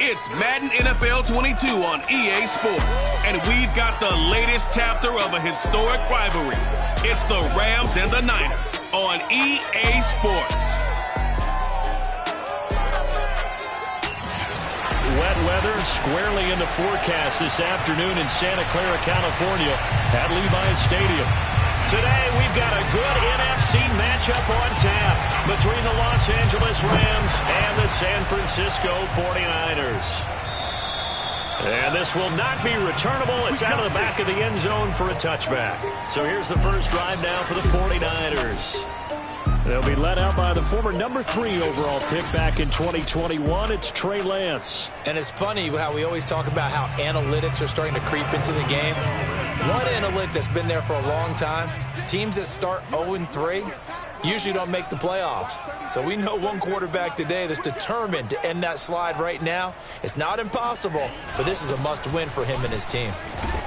It's Madden NFL 22 on EA Sports, and we've got the latest chapter of a historic rivalry. It's the Rams and the Niners on EA Sports. Wet weather squarely in the forecast this afternoon in Santa Clara, California at Levi's Stadium. Today, we've got a good NFC matchup on tap between the Los Angeles Rams and the San Francisco 49ers. And this will not be returnable. It's out of the back of the end zone for a touchback. So here's the first drive now for the 49ers. They'll be led out by the former number 3 overall pick back in 2021. It's Trey Lance. And it's funny how we always talk about how analytics are starting to creep into the game. One analytic that's been there for a long time, teams that start 0-3 usually don't make the playoffs. So we know one quarterback today that's determined to end that slide right now. It's not impossible, but this is a must-win for him and his team.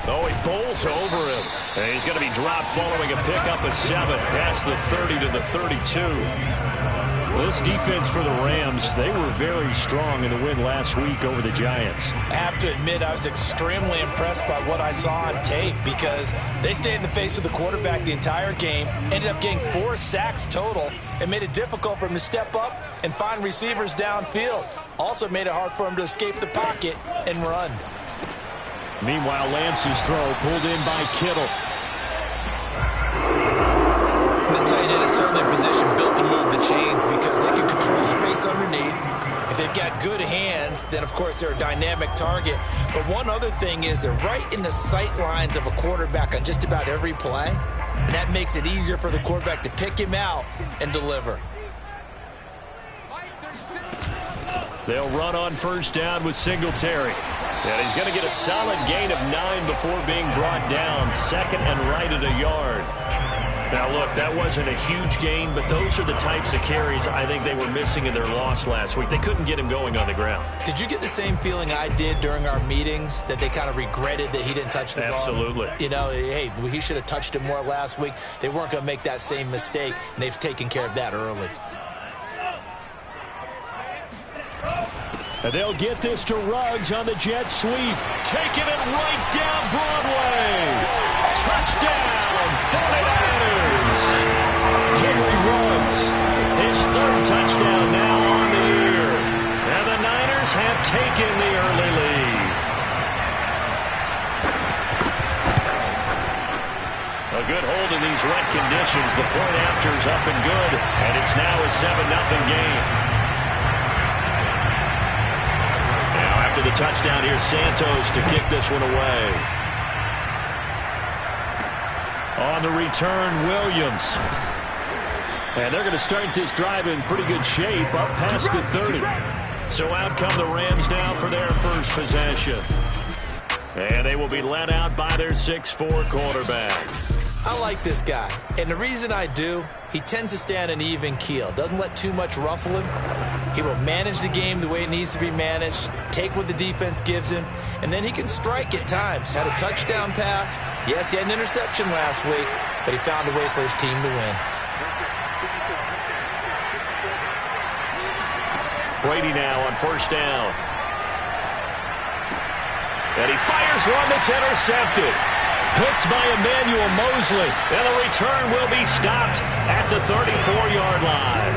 Oh, he bowls over him. And he's going to be dropped following a pickup of 7 past the 30 to the 32. This defense for the Rams, they were very strong in the win last week over the Giants. I have to admit, I was extremely impressed by what I saw on tape because they stayed in the face of the quarterback the entire game, ended up getting 4 sacks total, and made it difficult for him to step up and find receivers downfield. Also made it hard for him to escape the pocket and run. Meanwhile, Lance's throw pulled in by Kittle. The tight end is certainly a position built to move the chains because they can control space underneath. If they've got good hands, then of course they're a dynamic target. But one other thing is they're right in the sight lines of a quarterback on just about every play. And that makes it easier for the quarterback to pick him out and deliver. They'll run on first down with Singletary. And he's going to get a solid gain of 9 before being brought down. Second and right at a yard. Now, look, that wasn't a huge gain, but those are the types of carries I think they were missing in their loss last week. They couldn't get him going on the ground. Did you get the same feeling I did during our meetings, that they kind of regretted that he didn't touch the ball? Absolutely. You know, hey, he should have touched it more last week. They weren't going to make that same mistake, and they've taken care of that early. And they'll get this to Ruggs on the jet sweep. Taking it right down Broadway. Touchdown, 49ers. Henry Ruggs, his 3rd touchdown now on the year. And the Niners have taken the early lead. A good hold in these wet conditions. The point after's up and good. And it's now a 7-0 game. After the touchdown, here's Santos to kick this one away. On the return, Williams. And they're going to start this drive in pretty good shape up past the 30. So out come the Rams now for their first possession. And they will be led out by their 6'4" quarterback. I like this guy, and the reason I do, he tends to stay on an even keel. Doesn't let too much ruffle him. He will manage the game the way it needs to be managed, take what the defense gives him, and then he can strike at times. Had a touchdown pass. Yes, he had an interception last week, but he found a way for his team to win. Brady now on first down. And he fires one that's intercepted. Picked by Emmanuel Mosley. And the return will be stopped at the 34-yard line.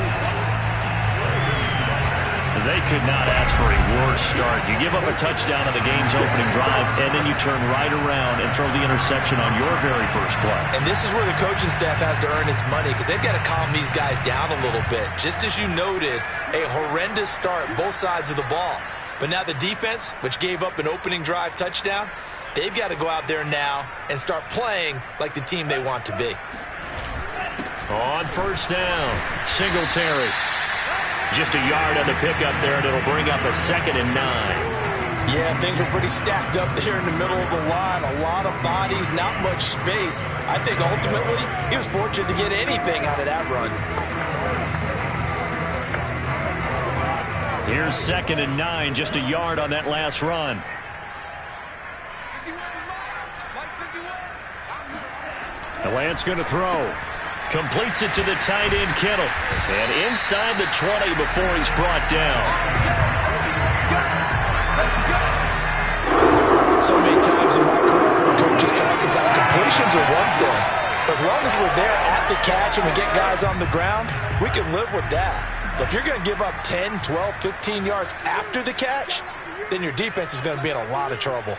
They could not ask for a worse start. You give up a touchdown on the game's opening drive, and then you turn right around and throw the interception on your very first play. And this is where the coaching staff has to earn its money because they've got to calm these guys down a little bit. Just as you noted, a horrendous start, both sides of the ball. But now the defense, which gave up an opening drive touchdown, they've got to go out there now and start playing like the team they want to be. On first down, Singletary. Just a yard on the pickup there, and it'll bring up a 2nd and 9. Yeah, things were pretty stacked up there in the middle of the line. A lot of bodies, not much space. I think ultimately he was fortunate to get anything out of that run. Here's 2nd and 9, just a yard on that last run. Lance going to throw. Completes it to the tight end, Kittle. And inside the 20 before he's brought down. So many times in my career, coaches talk about completions are one thing. But as long as we're there at the catch and we get guys on the ground, we can live with that. But if you're going to give up 10, 12, 15 yards after the catch, then your defense is going to be in a lot of trouble.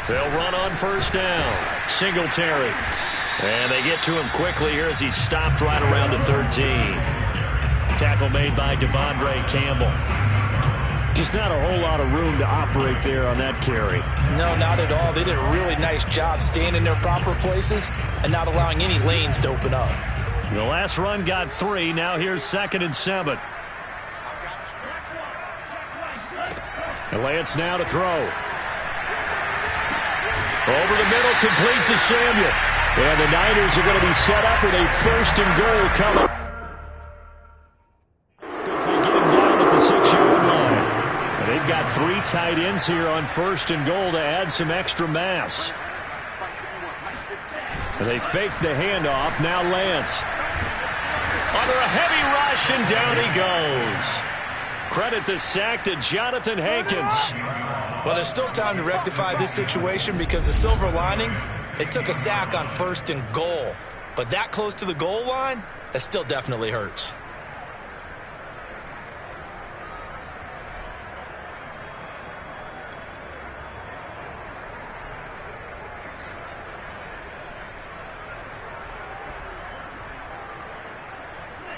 They'll run on 1st down. Singletary. And they get to him quickly here as he's stopped right around the 13. Tackle made by Devondre Campbell. Just not a whole lot of room to operate there on that carry. No, not at all. They did a really nice job staying in their proper places and not allowing any lanes to open up. The last run got 3. Now here's 2nd and 7. And Lance now to throw. Over the middle, complete to Samuel. And the Niners are going to be set up with a 1st and goal coming. As they get him down at the 6-yard line. And they've got 3 tight ends here on 1st and goal to add some extra mass. And they fake the handoff. Now Lance. Under a heavy rush, and down he goes. Credit the sack to Jonathan Hankins. Well, there's still time to rectify this situation because the silver lining, they took a sack on 1st and goal. But that close to the goal line, that still definitely hurts.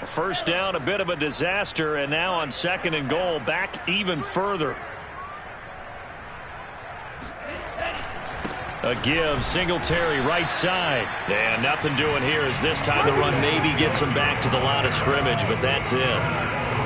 First down, a bit of a disaster, and now on 2nd and goal, back even further. A give, Singletary right side. And nothing doing here as this time the run maybe gets him back to the line of scrimmage, but that's it.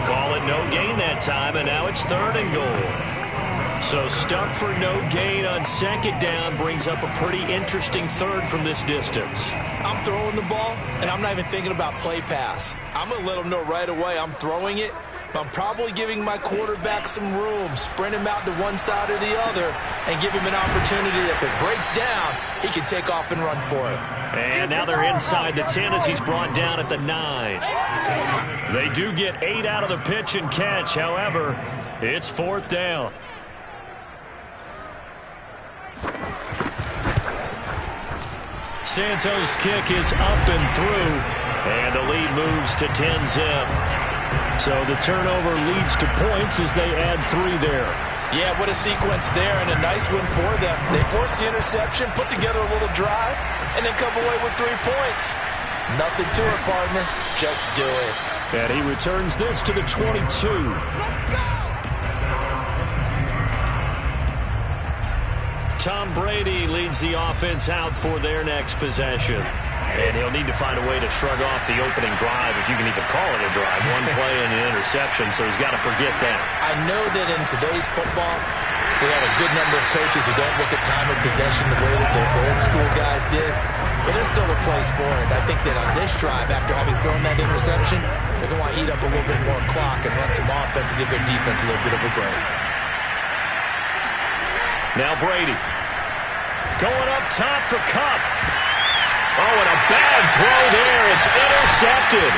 Call it no gain that time, and now it's 3rd and goal. So stuff for no gain on 2nd down brings up a pretty interesting 3rd from this distance. I'm throwing the ball, and I'm not even thinking about play pass. I'm going to let them know right away I'm throwing it, but I'm probably giving my quarterback some room, sprint him out to one side or the other, and give him an opportunity. If it breaks down, he can take off and run for it. And now they're inside the 10 as he's brought down at the 9. They do get 8 out of the pitch and catch. However, it's 4th down. Santos' kick is up and through, and the lead moves to 10-zip. So the turnover leads to points as they add 3 there. Yeah, what a sequence there, and a nice win for them. They forced the interception, put together a little drive, and then come away with 3 points. Nothing to it, partner. Just do it. And he returns this to the 22. Tom Brady leads the offense out for their next possession. And he'll need to find a way to shrug off the opening drive, if you can even call it a drive. 1 play and an interception, so he's got to forget that. I know that in today's football, we have a good number of coaches who don't look at time of possession the way that the old school guys did. But there's still a place for it. I think that on this drive, after having thrown that interception, they're going to want to eat up a little bit more clock and run some offense and give their defense a little bit of a break. Now Brady. Going up top for Kupp. Oh, and a bad throw there. It's intercepted.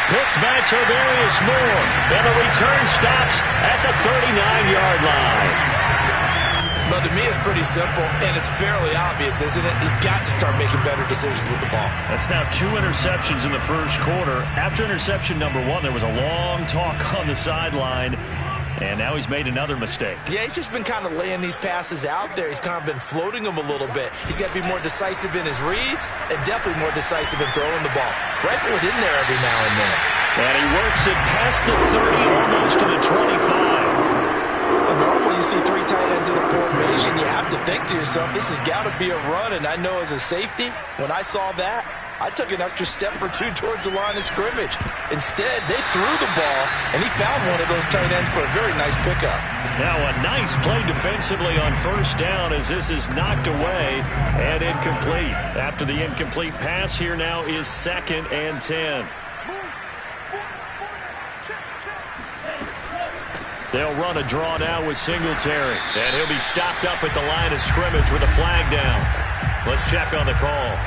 Picked by Tavarius Moore. And the return stops at the 39-yard line. Well, to me, it's pretty simple, and it's fairly obvious, isn't it? He's got to start making better decisions with the ball. That's now 2 interceptions in the first quarter. After interception number 1, there was a long talk on the sideline. And now he's made another mistake. Yeah, he's just been kind of laying these passes out there. He's kind of been floating them a little bit. He's got to be more decisive in his reads and definitely more decisive in throwing the ball. Rifle it in there every now and then. And he works it past the 30, almost to the 25. Normally you see 3 tight ends in a formation. You have to think to yourself, this has got to be a run. And I know as a safety, when I saw that, I took an extra step or two towards the line of scrimmage. Instead, they threw the ball, and he found one of those tight ends for a very nice pickup. Now a nice play defensively on first down as this is knocked away and incomplete. After the incomplete pass, here now is 2nd and 10. They'll run a draw now with Singletary, and he'll be stopped up at the line of scrimmage with a flag down. Let's check on the call.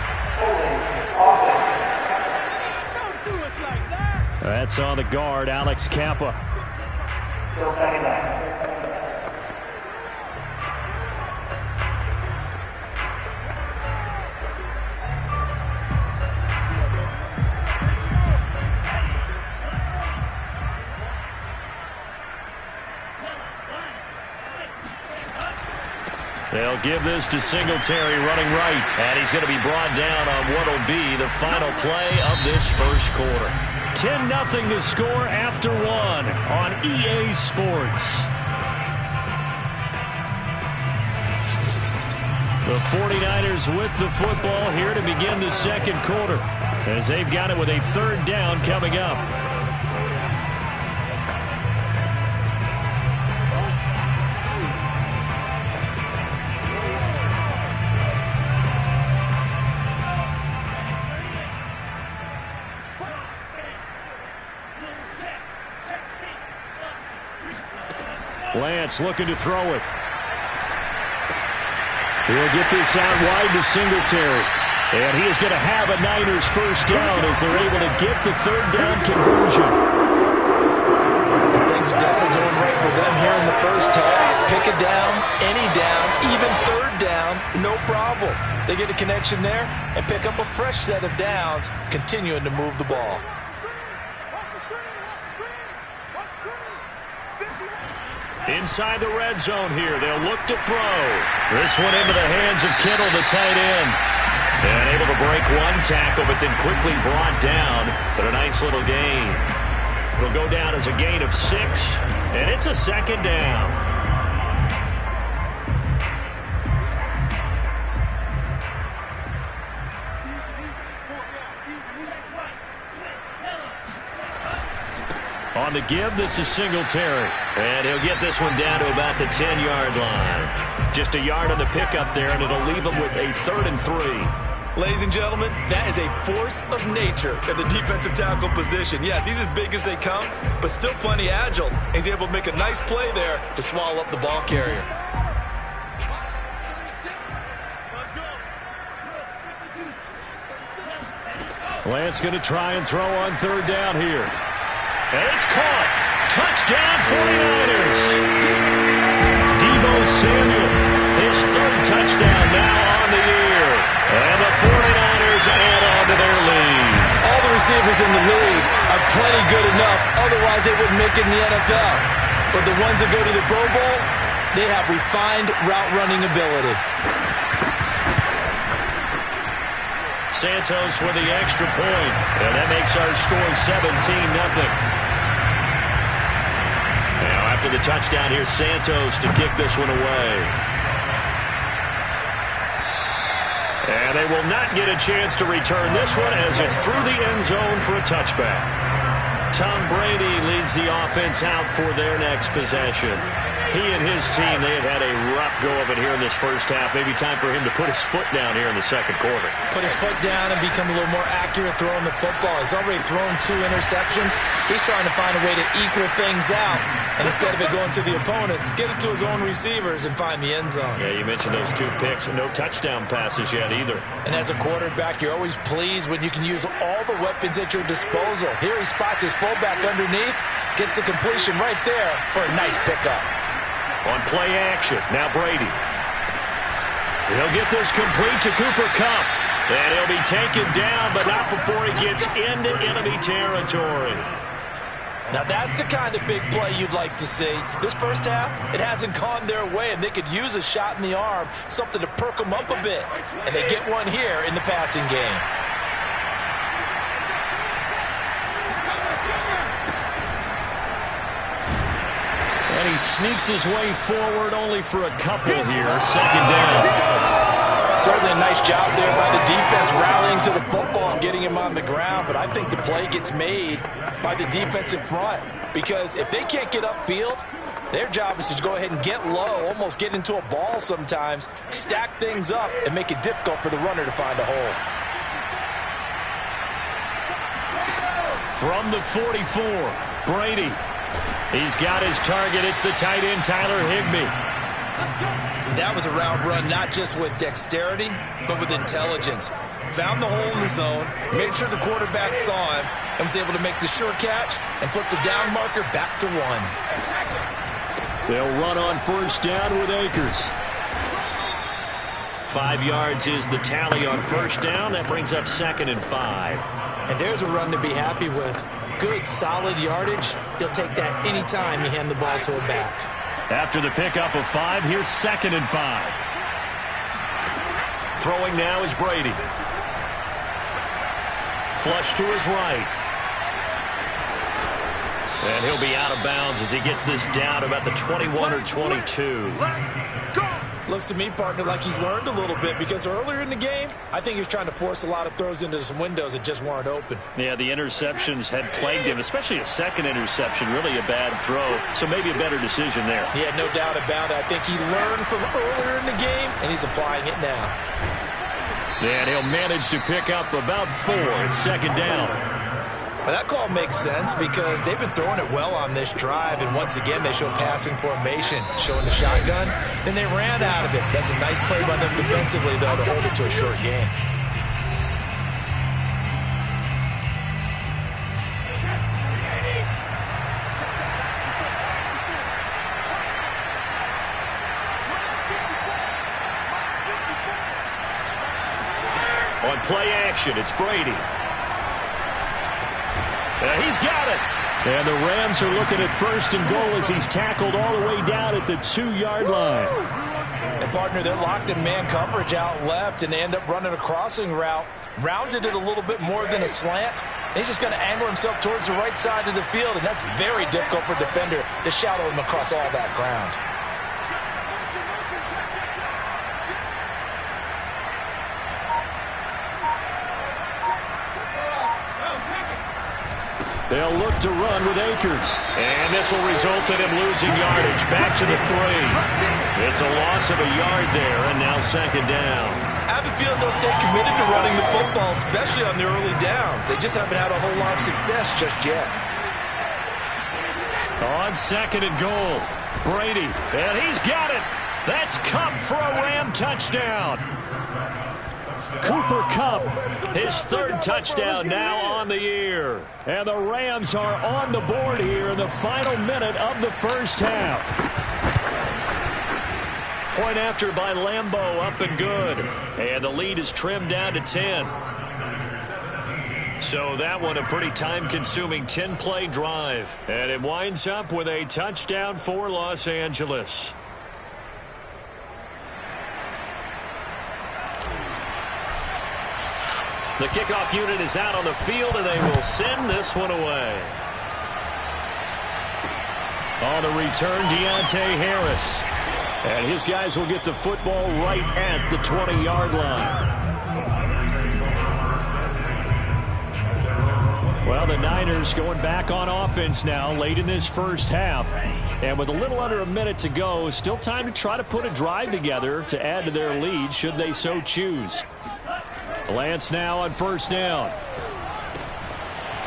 That's on the guard, Alex Kappa. They'll give this to Singletary running right, and he's going to be brought down on what will be the final play of this first quarter. 10-0 the score after 1 on EA Sports. The 49ers with the football here to begin the second quarter, as they've got it with a 3rd down coming up. Lance looking to throw it. He'll get this out wide to Singletary. And he is going to have a Niners first down as they're able to get the 3rd down conversion. Things are definitely going right for them here in the first half. Pick a down, any down, even 3rd down, no problem. They get a connection there and pick up a fresh set of downs, continuing to move the ball. Inside the red zone here, they'll look to throw. This one into the hands of Kittle, the tight end. And able to break one tackle, but then quickly brought down. But a nice little gain. It'll go down as a gain of 6, and it's a 2nd down. On the give, this is Singletary. And he'll get this one down to about the 10-yard line. Just a yard on the pickup there, and it'll leave him with a 3rd and 3. Ladies and gentlemen, that is a force of nature at the defensive tackle position. Yes, he's as big as they come, but still plenty agile. He's able to make a nice play there to swallow up the ball carrier. Lance going to try and throw on 3rd down here. And it's caught. Touchdown 49ers. Deebo Samuel, his 3rd touchdown now on the year. And the 49ers add on to their lead. All the receivers in the league are plenty good enough. Otherwise, they wouldn't make it in the NFL. But the ones that go to the Pro Bowl, they have refined route running ability. Santos with the extra point. And that makes our score 17-0. Now after the touchdown, here's Santos to kick this one away. And they will not get a chance to return this one as it's through the end zone for a touchback. Tom Brady leads the offense out for their next possession. He and his team, they have had a rough go of it here in this first half. Maybe time for him to put his foot down here in the second quarter. Put his foot down and become a little more accurate throwing the football. He's already thrown 2 interceptions. He's trying to find a way to equal things out. And instead of it going to the opponents, get it to his own receivers and find the end zone. Yeah, you mentioned those 2 picks. No touchdown passes yet either. And as a quarterback, you're always pleased when you can use all the weapons at your disposal. Here he spots his fullback underneath, gets the completion right there for a nice pickup. On play action, now Brady. He'll get this complete to Cooper Kupp. And he'll be taken down, but not before he gets into enemy territory. Now that's the kind of big play you'd like to see. This first half, it hasn't gone their way, and they could use a shot in the arm, something to perk them up a bit. And they get one here in the passing game. And he sneaks his way forward only for a couple here. 2nd down. Certainly a nice job there by the defense rallying to the football and getting him on the ground, but I think the play gets made by the defensive front because if they can't get upfield, their job is to go ahead and get low, almost get into a ball sometimes, stack things up, and make it difficult for the runner to find a hole. From the 44, Brady. He's got his target. It's the tight end, Tyler Higbee. That was a route run not just with dexterity, but with intelligence. Found the hole in the zone, made sure the quarterback saw him, and was able to make the sure catch and flip the down marker back to 1. They'll run on first down with Akers. 5 yards is the tally on first down. That brings up 2nd and 5. And there's a run to be happy with. Good, solid yardage. He'll take that anytime you hand the ball to a back. After the pickup of 5, here's 2nd and 5. Throwing now is Brady. Flush to his right. And he'll be out of bounds as he gets this down about the 21 or 22. Looks to me, partner, like he's learned a little bit because earlier in the game, I think he was trying to force a lot of throws into some windows that just weren't open. Yeah, the interceptions had plagued him, especially a second interception, really a bad throw. So maybe a better decision there. Yeah, no doubt about it. I think he learned from earlier in the game, and he's applying it now. And he'll manage to pick up about 4 at 2nd down. Well, that call makes sense because they've been throwing it well on this drive, and once again they show passing formation, showing the shotgun. Then they ran out of it. That's a nice play by them defensively, though, to hold it to a short game. On play action, it's Brady. He's got it. And the Rams are looking at 1st and goal as he's tackled all the way down at the 2-yard line. And, partner, they're locked in man coverage out left, and they end up running a crossing route. Rounded it a little bit more than a slant. And he's just going to angle himself towards the right side of the field, and that's very difficult for a defender to shadow him across all that ground. They'll look to run with Akers. And this will result in him losing yardage. Back to the 3. It's a loss of a yard there, and now 2nd down. I have a feeling they'll stay committed to running the football, especially on the early downs. They just haven't had a whole lot of success just yet. On 2nd and goal, Brady. And he's got it. That's Kupp for a Ram touchdown. Cooper Kupp, his 3rd touchdown now on the year. And the Rams are on the board here in the final minute of the first half. Point after by Lambeau, up and good. And the lead is trimmed down to 10. So that one a pretty time-consuming 10-play drive. And it winds up with a touchdown for Los Angeles. The kickoff unit is out on the field, and they will send this one away. On the return, Deontay Harris. And his guys will get the football right at the 20-yard line. Well, the Niners going back on offense now late in this first half. And with a little under a minute to go, still time to try to put a drive together to add to their lead should they so choose. Lance now on first down.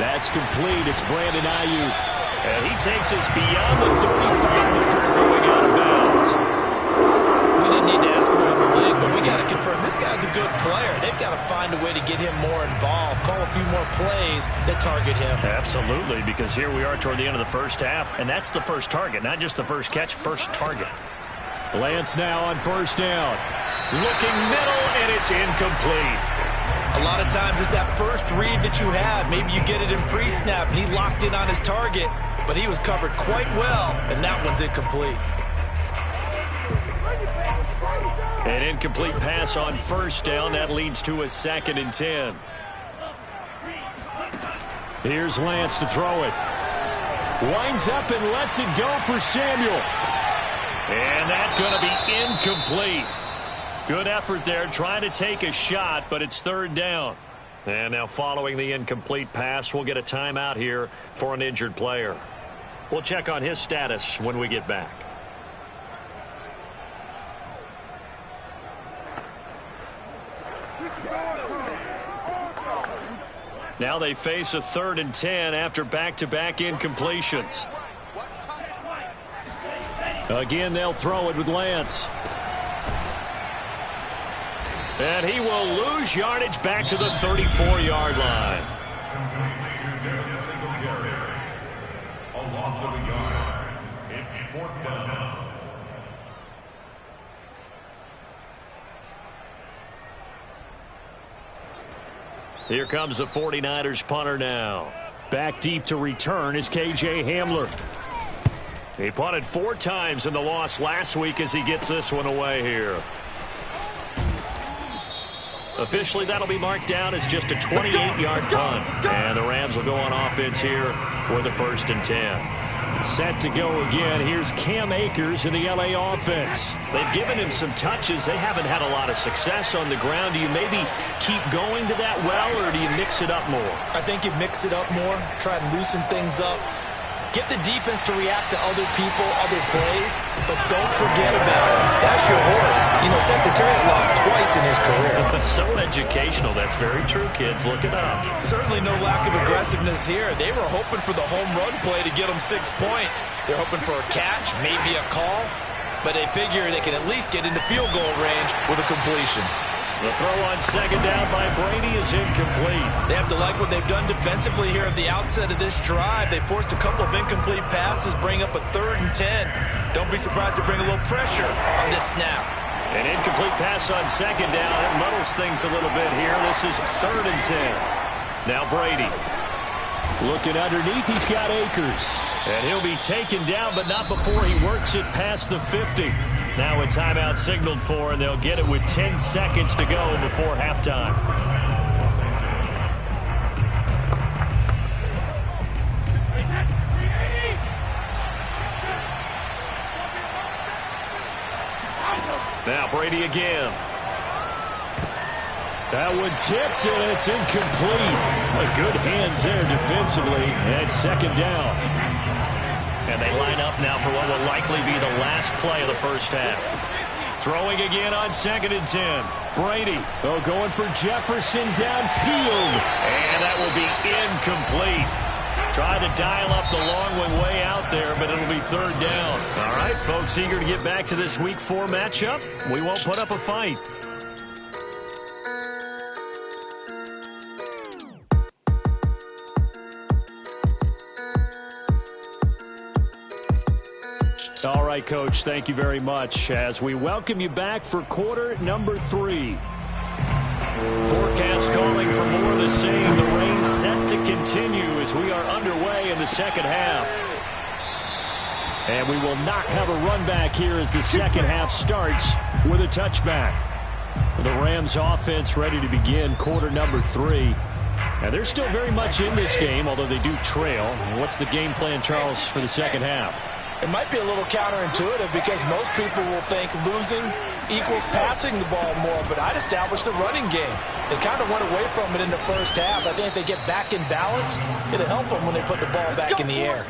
That's complete. It's Brandon Ayuk. And he takes us beyond the 35 before going out of bounds. We didn't need to ask around the league, but we got to confirm this guy's a good player. They've got to find a way to get him more involved, call a few more plays that target him. Absolutely, because here we are toward the end of the first half, and that's the first target, not just the first catch, first target. Lance now on first down. Looking middle, and it's incomplete. A lot of times it's that first read that you have. Maybe you get it in pre-snap, and he locked in on his target, but he was covered quite well, and that one's incomplete. An incomplete pass on first down. That leads to a 2nd and 10. Here's Lance to throw it. Winds up and lets it go for Samuel. And that's going to be incomplete. Good effort there, trying to take a shot, but it's third down. And now following the incomplete pass, we'll get a timeout here for an injured player. We'll check on his status when we get back. Now they face a 3rd and 10 after back-to-back incompletions. Again, they'll throw it with Lance. And he will lose yardage back to the 34-yard line. A loss of a yard. It's 4th down. Here comes the 49ers punter now. Back deep to return is KJ Hamler. He punted 4 times in the loss last week as he gets this one away here. Officially, that'll be marked down as just a 28-yard punt. And the Rams will go on offense here for the 1st and 10. Set to go again. Here's Cam Akers in the LA offense. They've given him some touches. They haven't had a lot of success on the ground. Do you maybe keep going to that well, or do you mix it up more? I think you mix it up more, try and loosen things up. Get the defense to react to other people, other plays, but don't forget about it. That's your horse. You know, Secretariat lost twice in his career. So educational. That's very true, kids. Look it up. Certainly no lack of aggressiveness here. They were hoping for the home run play to get them 6 points. They're hoping for a catch, maybe a call, but they figure they can at least get into field goal range with a completion. The throw on 2nd down by Brady is incomplete. They have to like what they've done defensively here at the outset of this drive. They forced a couple of incomplete passes, bring up a 3rd and 10. Don't be surprised to bring a little pressure on this snap. An incomplete pass on 2nd down. That muddles things a little bit here. This is 3rd and 10. Now Brady. Looking underneath, he's got Akers. And he'll be taken down, but not before he works it past the 50. Now a timeout signaled for, and they'll get it with 10 seconds to go before halftime. Now Brady again. That one tipped, and it's incomplete. Good hands there defensively, and 2nd down. And they line up now for what will likely be the last play of the first half. Throwing again on 2nd and 10. Brady, going for Jefferson downfield. And that will be incomplete. Tried to dial up the long one way out there, but it'll be 3rd down. All right, folks, eager to get back to this Week 4 matchup. We won't put up a fight. All right, Coach, thank you very much as we welcome you back for quarter number 3. Forecast calling for more of the same. The rain set to continue as we are underway in the 2nd half. And we will not have a run back here as the 2nd half starts with a touchback. The Rams offense ready to begin quarter number 3. And they're still very much in this game, although they do trail. What's the game plan, Charles, for the 2nd half? It might be a little counterintuitive because most people will think losing equals passing the ball more, but I'd establish the running game. They kind of went away from it in the first half. I think if they get back in balance, it'll help them when they put the ball back in the air.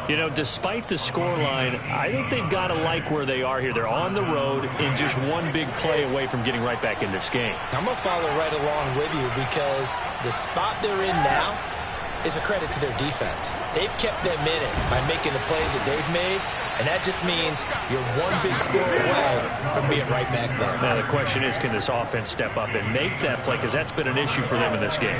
You know, despite the scoreline, I think they've got to like where they are here. They're on the road and just one big play away from getting right back in this game. I'm going to follow right along with you because the spot they're in now is a credit to their defense. They've kept them in it by making the plays that they've made, and that just means you're one big score away from being right back there. Now the question is, can this offense step up and make that play? Because that's been an issue for them in this game.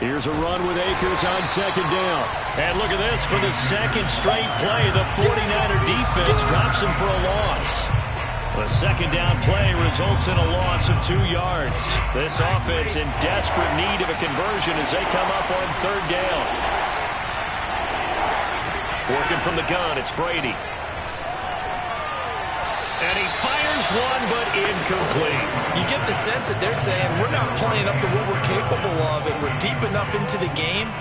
Here's a run with Akers on 2nd down. And look at this for the 2nd straight play. The 49er defense drops him for a loss. The 2nd down play results in a loss of 2 yards. This offense in desperate need of a conversion as they come up on 3rd down. Working from the gun, it's Brady. And he fires one, but incomplete. You get the sense that they're saying, we're not playing up to what we're capable of, and we're deep enough into the game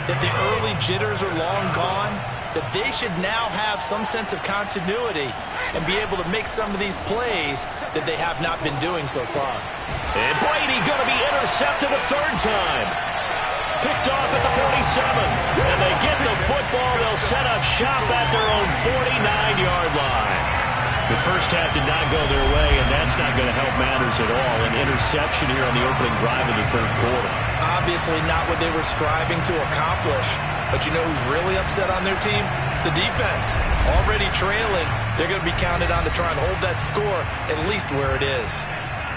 that the early jitters are long gone, that they should now have some sense of continuity and be able to make some of these plays that they have not been doing so far. And Brady going to be intercepted a third time. Picked off at the 47. And they get the football. They'll set up shop at their own 49-yard line. The first half did not go their way, and that's not going to help matters at all. An interception here on the opening drive of the third quarter. Obviously not what they were striving to accomplish. But you know who's really upset on their team? The defense. Already trailing, they're going to be counted on to try and hold that score at least where it is.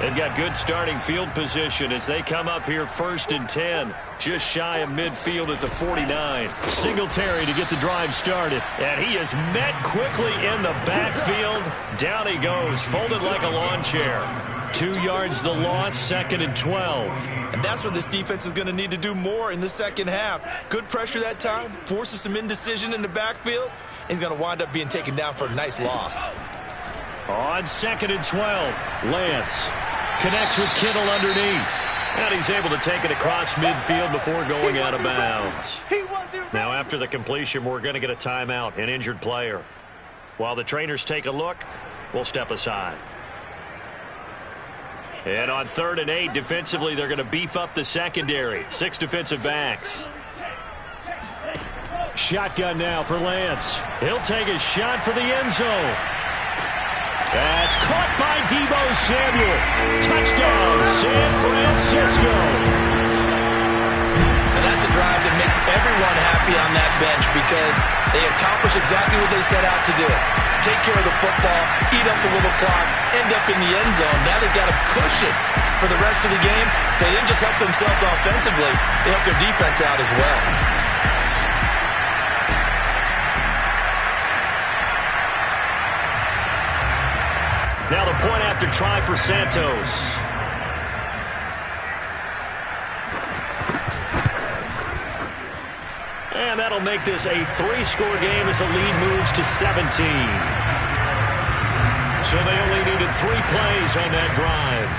They've got good starting field position as they come up here 1st and 10. Just shy of midfield at the 49. Singletary to get the drive started. And he is met quickly in the backfield. Down he goes, folded like a lawn chair. 2 yards the loss, 2nd and 12. And that's what this defense is going to need to do more in the second half. Good pressure that time, forces some indecision in the backfield. He's going to wind up being taken down for a nice loss. On 2nd and 12, Lance connects with Kittle underneath. And he's able to take it across midfield before going out of bounds. Now after the completion, we're going to get a timeout, an injured player. While the trainers take a look, we'll step aside. And on 3rd and 8, defensively, they're going to beef up the secondary. 6 defensive backs. Shotgun now for Lance. He'll take a shot for the end zone. That's caught by Deebo Samuel. Touchdown, San Francisco. And that's a drive that makes everyone happy on that bench because they accomplish exactly what they set out to do. Take care of the football, eat up a little clock, end up in the end zone. Now they've got a cushion for the rest of the game. So they didn't just help themselves offensively, they helped their defense out as well. Now the point after try for Santos. And that'll make this a 3-score game as the lead moves to 17. So they only needed 3 plays on that drive.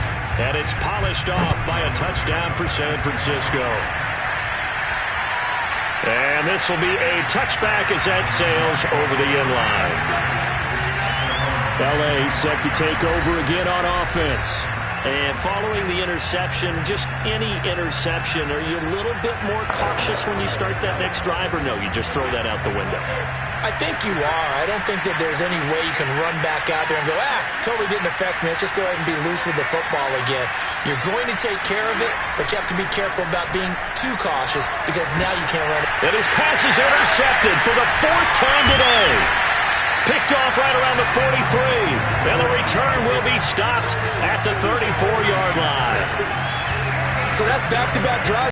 And it's polished off by a touchdown for San Francisco. And this will be a touchback as that sails over the end line. L.A. set to take over again on offense. And following the interception, just any interception, are you a little bit more cautious when you start that next drive, or no, you just throw that out the window? I think you are. I don't think that there's any way you can run back out there and go, totally didn't affect me. Let's just go ahead and be loose with the football again. You're going to take care of it, but you have to be careful about being too cautious because now you can't run it. And his pass is intercepted for the 4th time today. Picked off right around the 43. And the return will be stopped at the 34-yard line. So that's back-to-back drives.